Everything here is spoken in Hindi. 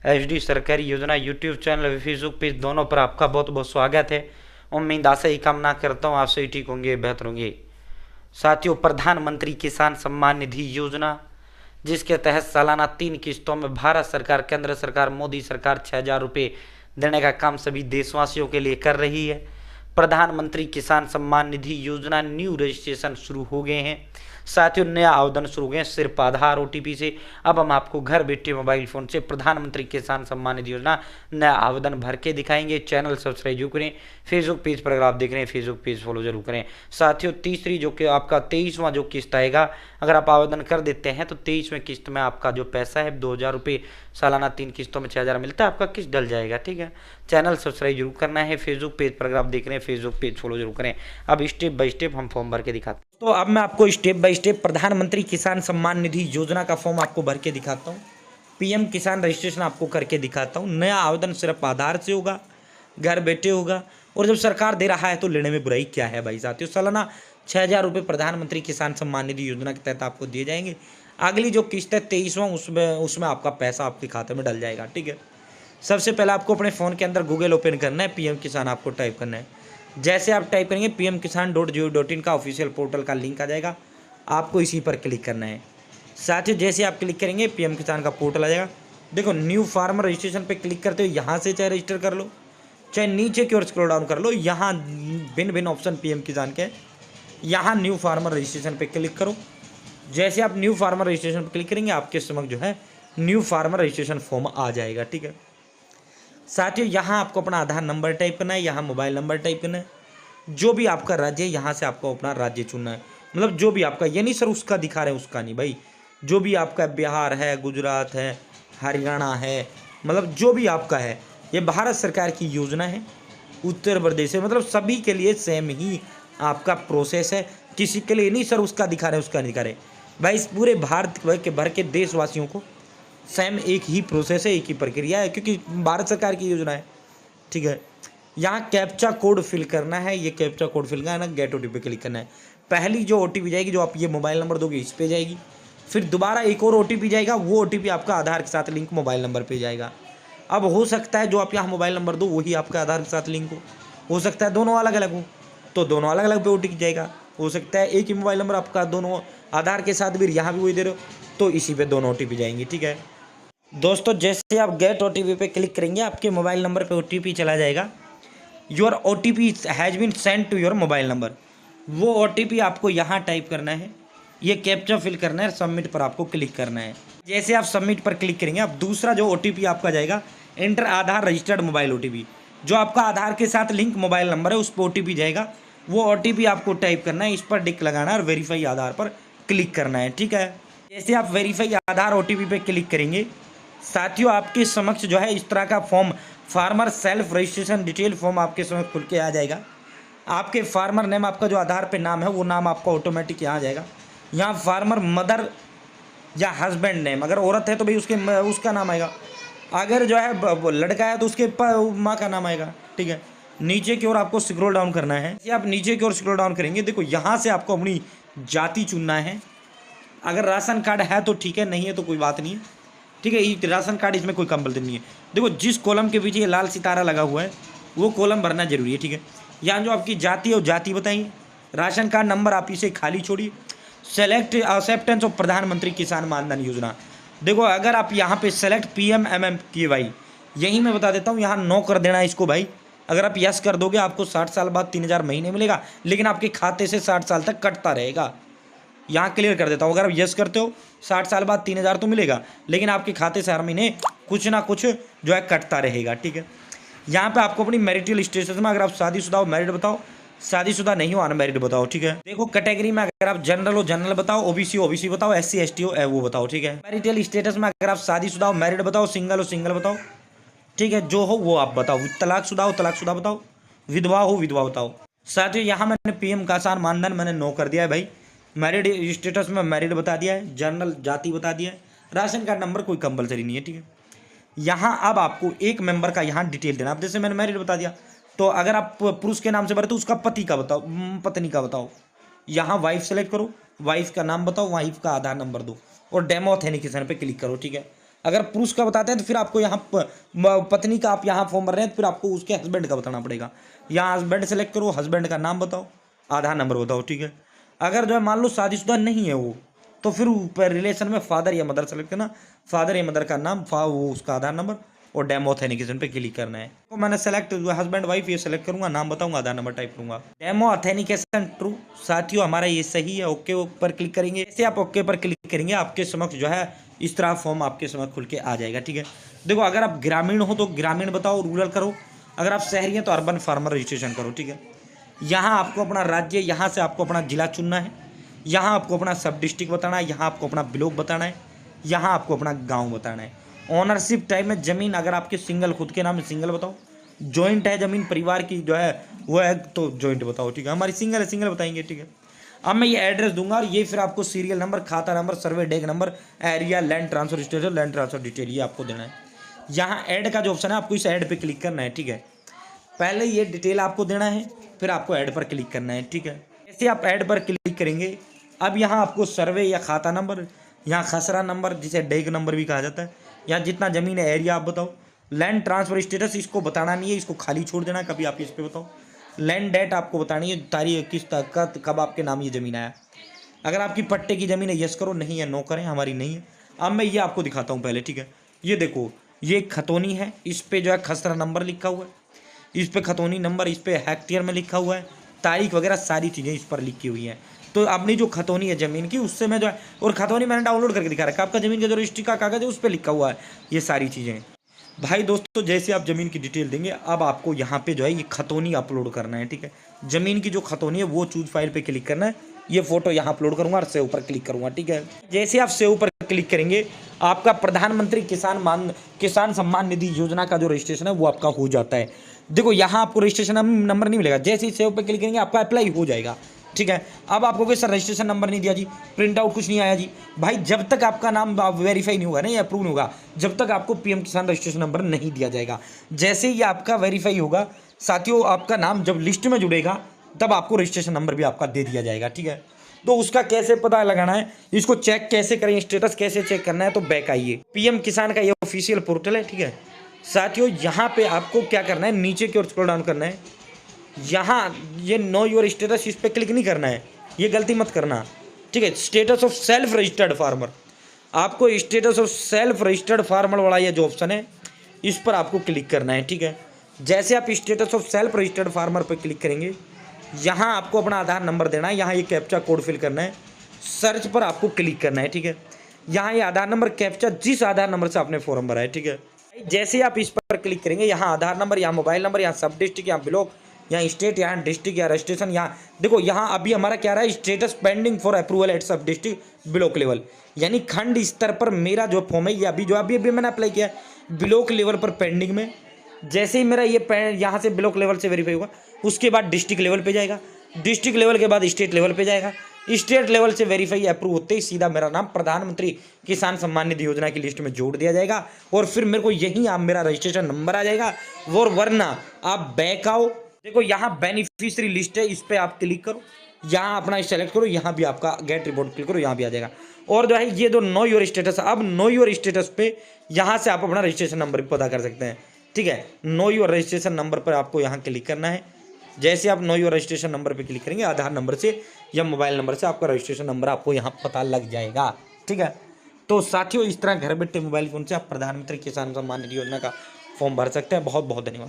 एचडी सरकारी योजना यूट्यूब चैनल फेसबुक पेज दोनों पर आपका बहुत बहुत स्वागत है। उम्मीद आशा ही कामना करता हूँ आप सही ठीक होंगे, बेहतर होंगे। साथियों, प्रधानमंत्री किसान सम्मान निधि योजना, जिसके तहत सालाना 3 किस्तों में भारत सरकार, केंद्र सरकार, मोदी सरकार 6,000 रुपये देने का काम सभी देशवासियों के लिए कर रही है। प्रधानमंत्री किसान सम्मान निधि योजना न्यू रजिस्ट्रेशन शुरू हो गए हैं। साथियों, नया आवेदन शुरू हो गए सिर्फ आधार ओटीपी से। अब हम आपको घर बैठे मोबाइल फोन से प्रधानमंत्री किसान सम्मान निधि योजना नया आवेदन भर के दिखाएंगे। चैनल सब्सक्राइब जरूर करें। फेसबुक पेज पर अगर आप देख रहे हैं, फेसबुक पेज फॉलो जरूर करें। साथियों, तीसरी जो कि आपका 23वां जो किस्त आएगा, अगर आप आवेदन कर देते हैं तो 23वें किस्त में आपका जो पैसा है 2,000 रुपये सालाना 3 किस्तों में 6,000 मिलता है, आपका किस्त डल जाएगा। ठीक है, चैनल सब्सक्राइब जरूर करना है। फेसबुक पेज पर अगर आप देख रहे हैं, फेसबुक पेज फॉलो जरूर करें। अब स्टेप बाय स्टेप हम फॉर्म भर के दिखाते हैं। तो अब मैं आपको स्टेप बाय स्टेप प्रधानमंत्री किसान सम्मान निधि योजना का फॉर्म आपको भर के दिखाता हूँ। पीएम किसान रजिस्ट्रेशन आपको करके दिखाता हूँ। नया आवेदन सिर्फ आधार से होगा, घर बैठे होगा, और जब सरकार दे रहा है तो लेने में बुराई क्या है भाई। साथियों, सालाना 6,000 रुपये प्रधानमंत्री किसान सम्मान निधि योजना के तहत आपको दिए जाएंगे। अगली जो किस्त है 23वां, उसमें आपका पैसा आपके खाते में डल जाएगा। ठीक है, सबसे पहले आपको अपने फ़ोन के अंदर गूगल ओपन करना है, पीएम किसान आपको टाइप करना है। जैसे आप टाइप करेंगे pmkisan.gov.in का ऑफिशियल पोर्टल का लिंक आ जाएगा, आपको इसी पर क्लिक करना है। साथ ही जैसे आप क्लिक करेंगे पीएम किसान का पोर्टल आ जाएगा। देखो, न्यू फार्मर रजिस्ट्रेशन पे क्लिक करते हो, यहाँ से चाहे रजिस्टर कर लो, चाहे नीचे की ओर स्क्रॉल डाउन कर लो, यहाँ भिन्न भिन्न ऑप्शन पीएम किसान के, यहाँ न्यू फार्मर रजिस्ट्रेशन पे क्लिक करो। जैसे आप न्यू फार्मर रजिस्ट्रेशन पर क्लिक करेंगे, आपके समक्ष जो है न्यू फार्मर रजिस्ट्रेशन फॉर्म आ जाएगा। ठीक है, साथियों, यहाँ आपको अपना आधार नंबर टाइप करना है, यहाँ मोबाइल नंबर टाइप करना है। जो भी आपका राज्य है, यहाँ से आपको अपना राज्य चुनना है। मतलब जो भी आपका, ये नहीं सर उसका दिखा रहे हैं उसका नहीं भाई, जो भी आपका बिहार है, गुजरात है, हरियाणा है, मतलब जो भी आपका है, ये भारत सरकार की योजना है। उत्तर प्रदेश है, मतलब सभी के लिए सेम ही आपका प्रोसेस है। किसी के लिए नहीं सर उसका दिखा रहे उसका नहीं दिखा रहे भाई, इस पूरे भारत के भर के देशवासियों को सेम एक ही प्रोसेस है, एक ही प्रक्रिया है, क्योंकि भारत सरकार की योजना है। ठीक है, यहाँ कैप्चा कोड फिल करना है, ये कैप्चा कोड फिल करना है, गेट ओटीपी क्लिक करना है। पहली जो ओटीपी जाएगी, जो आप ये मोबाइल नंबर दोगे इस पे जाएगी, फिर दोबारा एक और ओटीपी जाएगा, वो ओटीपी आपका आधार के साथ लिंक मोबाइल नंबर पे जाएगा। अब हो सकता है जो आप यहाँ मोबाइल नंबर दो वही आपका आधार के साथ लिंक हो सकता है दोनों अलग अलग हो, तो दोनों अलग अलग पे ओटीपी जाएगा। हो सकता है एक ही मोबाइल नंबर आपका दोनों आधार के साथ भी यहाँ भी वही दे रहे हो, तो इसी पे दोनों ओटीपी जाएंगी। ठीक है दोस्तों, जैसे आप गेट ओटीपी पे क्लिक करेंगे, आपके मोबाइल नंबर पे ओटीपी चला जाएगा। Your OTP has been send to your mobile number, वो ओटीपी आपको यहाँ टाइप करना है, ये कैप्चा फिल करना है, सबमिट पर आपको क्लिक करना है। जैसे आप सबमिट पर क्लिक करेंगे, अब दूसरा जो ओटीपी आपका जाएगा, एंटर आधार रजिस्टर्ड मोबाइल ओटीपी, जो आपका आधार के साथ लिंक मोबाइल नंबर है उस पर ओटीपी जाएगा। वो ओटीपी आपको टाइप करना है, इस पर टिक लगाना है और वेरीफाई आधार पर क्लिक करना है। ठीक है, जैसे आप वेरीफाई आधार ओटीपी पे क्लिक करेंगे, साथियों आपके समक्ष जो है इस तरह का form, farmer self registration detail form आपके समक्ष खुल के आ जाएगा। आपके फार्मर नेम, आपका जो आधार पे नाम है वो नाम आपका ऑटोमेटिक यहाँ आ जाएगा। यहाँ फार्मर मदर या हस्बैंड नेम, अगर औरत है तो भाई उसका नाम आएगा, अगर जो है लड़का है तो उसके माँ का नाम आएगा। ठीक है, नीचे की ओर आपको स्क्रॉल डाउन करना है। जैसे आप नीचे की ओर स्क्रॉल डाउन करेंगे, देखो यहाँ से आपको अपनी जाति चुनना है। अगर राशन कार्ड है तो ठीक है, नहीं है तो कोई बात नहीं है। ठीक है, ये राशन कार्ड, इसमें कोई कंपल्सरी नहीं है। देखो, जिस कॉलम के पीछे ये लाल सितारा लगा हुआ है वो कॉलम भरना जरूरी है। ठीक है, यहाँ जो आपकी जाति है वो जाति बताइए, राशन कार्ड नंबर आप इसे खाली छोड़िए। सेलेक्ट एक्सेप्टेंस ऑफ प्रधानमंत्री किसान मानधन योजना, देखो अगर आप यहाँ पे सेलेक्ट PMMKY, यही मैं बता देता हूँ, यहाँ नो कर देना है इसको भाई। अगर आप यस कर दोगे, आपको 60 साल बाद 3,000 महीने मिलेगा, लेकिन आपके खाते से 60 साल तक कटता रहेगा। यहाँ क्लियर कर देता हूँ, अगर आप यस करते हो 60 साल बाद 3,000 तो मिलेगा, लेकिन आपके खाते से हर महीने कुछ ना कुछ जो है कटता रहेगा। ठीक है, यहाँ पे आपको अपनी मैरिटल स्टेटस में, अगर आप शादीशुदा हो मैरिड बताओ, शादीशुदा नहीं हो अनमैरिड बताओ। ठीक है, देखो कैटेगरी में अगर आप जनरल हो जनरल बताओ, ओबीसी ओबीसी बताओ, SC ST हो वो बताओ। ठीक है, मैरिटल स्टेटस में अगर आप शादीशुदा हो मैरिड बताओ, सिंगल हो सिंगल बताओ। ठीक है, जो हो वो आप बताओ, तलाकशुदा हो तलाकशुदा बताओ, विधवा हो विधवा बताओ। साथियों, यहाँ मैंने पीएम किसान मानधन मैंने नो कर दिया है भाई। मैरिड स्टेटस में मैरिड बता दिया है, जनरल जाति बता दिया है, राशन कार्ड नंबर कोई कंपलसरी नहीं है। ठीक है, यहाँ अब आपको एक मेंबर का यहाँ डिटेल देना। अब जैसे मैंने मैरिड बता दिया, तो अगर आप पुरुष के नाम से भरे तो उसका पति का बताओ, पत्नी का बताओ। यहाँ वाइफ सेलेक्ट करो, वाइफ का नाम बताओ, वाइफ का आधार नंबर दो और डेमो ऑथेंटिकेशन पे क्लिक करो। ठीक है, अगर पुरुष का बताते हैं तो फिर आपको यहाँ पत्नी का आप यहाँ फॉर्म भर रहे हैं तो फिर आपको उसके हस्बैंड का बताना पड़ेगा। यहाँ हस्बैंड सेलेक्ट करो, हस्बैंड का नाम बताओ, आधार नंबर बताओ, ठीक है। अगर जो है मान लो शादीशुदा नहीं है वो, तो फिर ऊपर रिलेशन में फादर या मदर सेलेक्ट करना, फादर या मदर का नाम, वो उसका आधार नंबर और डेमो ऑथेंटिकेशन पे क्लिक करना है। तो मैंने सेलेक्ट हस्बैंड वाइफ ये सेलेक्ट करूंगा, नाम बताऊंगा, आधार नंबर टाइप करूंगा, डेमो ऑथेंटिकेशन ट्रू। साथियों हमारा ये सही है, ओके पर क्लिक करेंगे। जैसे आप ओके पर क्लिक करेंगे आपके समक्ष जो है इस तरह फॉर्म आपके समक्ष खुल के आ जाएगा, ठीक है। देखो अगर आप ग्रामीण हो तो ग्रामीण बताओ, रूरल करो, अगर आप शहरी हैं तो अर्बन फार्मर रजिस्ट्रेशन करो, ठीक है। यहाँ आपको अपना राज्य, यहाँ से आपको अपना जिला चुनना है, यहाँ आपको अपना सब डिस्ट्रिक्ट बताना है, यहाँ आपको अपना ब्लॉक बताना है, यहाँ आपको अपना गांव बताना है। ऑनरशिप टाइप में ज़मीन अगर आपके सिंगल खुद के नाम में सिंगल बताओ, जॉइंट है ज़मीन परिवार की जो है वो है तो जॉइंट बताओ, ठीक है। हमारी सिंगल है, सिंगल बताएंगे, ठीक है। अब मैं ये एड्रेस दूंगा और ये फिर आपको सीरियल नंबर, खाता नंबर, सर्वे डेग number, area, land transfer status, land transfer detail ये आपको देना है। यहाँ ऐड का जो ऑप्शन है आपको इस ऐड पे क्लिक करना है, ठीक है। पहले ये डिटेल आपको देना है, फिर आपको ऐड पर क्लिक करना है, ठीक है। जैसे आप ऐड पर क्लिक करेंगे अब यहाँ आपको सर्वे या खाता नंबर, यहाँ खसरा नंबर जिसे डेग नंबर भी कहा जाता है, यहाँ जितना ज़मीन है एरिया आप बताओ, लैंड ट्रांसफर स्टेटस इसको बताना नहीं है, इसको खाली छोड़ देना, कभी आप इस पर बताओ। लैंड डेट आपको बतानी है, तारीख किस तक कब आपके नाम ये ज़मीन आया। अगर आपकी पट्टे की ज़मीन है यस करो, नहीं है नो करें, हमारी नहीं है। अब मैं ये आपको दिखाता हूँ पहले, ठीक है। ये देखो ये खतौनी है, इस पर जो है खसरा नंबर लिखा हुआ है, इस पर खतौनी नंबर, इस पर हेक्टेयर में लिखा हुआ है, तारीख वगैरह सारी चीज़ें इस पर लिखी हुई हैं। तो अपनी जो खतौनी है ज़मीन की उससे मैं जो है, और खतौनी मैंने डाउनलोड करके दिखा रखा है, आपका ज़मीन का जो रजिस्ट्री का कागज़ है उस पर लिखा हुआ है ये सारी चीज़ें। भाई दोस्तों जैसे आप ज़मीन की डिटेल देंगे अब आपको यहाँ पे जो है ये खतौनी अपलोड करना है, ठीक है। ज़मीन की जो खतौनी है वो चूज फाइल पे क्लिक करना है, ये फोटो यहाँ अपलोड करूँगा और सेव पर क्लिक करूँगा, ठीक है। जैसे आप सेव पर क्लिक करेंगे आपका प्रधानमंत्री किसान सम्मान निधि योजना का जो रजिस्ट्रेशन है वो आपका हो जाता है। देखो यहाँ आपको रजिस्ट्रेशन नंबर नहीं मिलेगा, जैसे ही सेव पर क्लिक करेंगे आपका अप्लाई हो जाएगा, ठीक है। अब आपको कोई सर रजिस्ट्रेशन नंबर नहीं दिया जी, प्रिंट आउट कुछ नहीं आया जी, भाई जब तक आपका नाम वेरीफाई नहीं होगा ना या अप्रूव नहीं होगा जब तक आपको पीएम किसान रजिस्ट्रेशन नंबर नहीं दिया जाएगा। जैसे ही आपका वेरीफाई होगा साथियों आपका नाम जब लिस्ट में जुड़ेगा तब आपको रजिस्ट्रेशन नंबर भी आपका दे दिया जाएगा, ठीक है। तो उसका कैसे पता लगाना है, इसको चेक कैसे करें, स्टेटस कैसे चेक करना है, तो बैक आइए। पीएम किसान का ये ऑफिशियल पोर्टल है, ठीक है साथियों। यहाँ पे आपको क्या करना है, नीचे की ओर स्क्रॉल डाउन करना है, यहाँ ये नो योर स्टेटस इस पर क्लिक नहीं करना है, ये गलती मत करना, ठीक है। Status of self registered farmer, आपको status of self registered farmer वाला ये जो ऑप्शन है इस पर आपको क्लिक करना है, ठीक है। जैसे आप status of self registered farmer पर क्लिक करेंगे यहाँ आपको अपना आधार नंबर देना है, यहाँ ये कैप्चा कोड फिल करना है, सर्च पर आपको क्लिक करना है, ठीक है। यहाँ ये आधार नंबर कैप्चा जिस आधार नंबर से आपने फॉर्म भरा है, ठीक है। जैसे ही आप इस पर क्लिक करेंगे यहाँ आधार नंबर, यहाँ मोबाइल नंबर, यहाँ सब डिस्ट्रिक्ट, यहाँ ब्लॉक, यहाँ स्टेट, यहाँ डिस्ट्रिक्ट, यहाँ रजिस्ट्रेशन, यहाँ देखो यहाँ अभी हमारा क्या रहा है status pending for approval at sub district block level, यानी खंड स्तर पर मेरा जो फॉर्म है ये अभी जो अभी मैंने अप्लाई किया है ब्लॉक लेवल पर पेंडिंग में। जैसे ही मेरा ये यहाँ से ब्लॉक लेवल से वेरीफाई होगा उसके बाद डिस्ट्रिक्ट लेवल पे जाएगा, डिस्ट्रिक्ट लेवल के बाद स्टेट लेवल पे जाएगा, स्टेट लेवल से वेरीफाई अप्रूव होते ही सीधा मेरा नाम प्रधानमंत्री किसान सम्मान निधि योजना की लिस्ट में जोड़ दिया जाएगा और फिर मेरे को यहीं आप मेरा रजिस्ट्रेशन नंबर आ जाएगा। और वरना आप बैक आओ, देखो यहाँ बेनिफिशियरी लिस्ट है इस पर आप क्लिक करो, यहाँ अपना सेलेक्ट करो, यहाँ भी आपका गेट रिपोर्ट क्लिक करो, यहाँ भी आ जाएगा। और जो है ये जो नो योर स्टेटस, अब नो योर स्टेटस पे यहाँ से आप अपना रजिस्ट्रेशन नंबर भी पता कर सकते हैं, ठीक है। नो योर रजिस्ट्रेशन नंबर पर आपको यहाँ क्लिक करना है। जैसे आप नो योर रजिस्ट्रेशन नंबर पे क्लिक करेंगे आधार नंबर से या मोबाइल नंबर से आपका रजिस्ट्रेशन नंबर आपको यहाँ पता लग जाएगा, ठीक है। तो साथियों इस तरह घर बैठे मोबाइल फोन से आप प्रधानमंत्री किसान सम्मान निधि योजना का फॉर्म भर सकते हैं। बहुत बहुत धन्यवाद।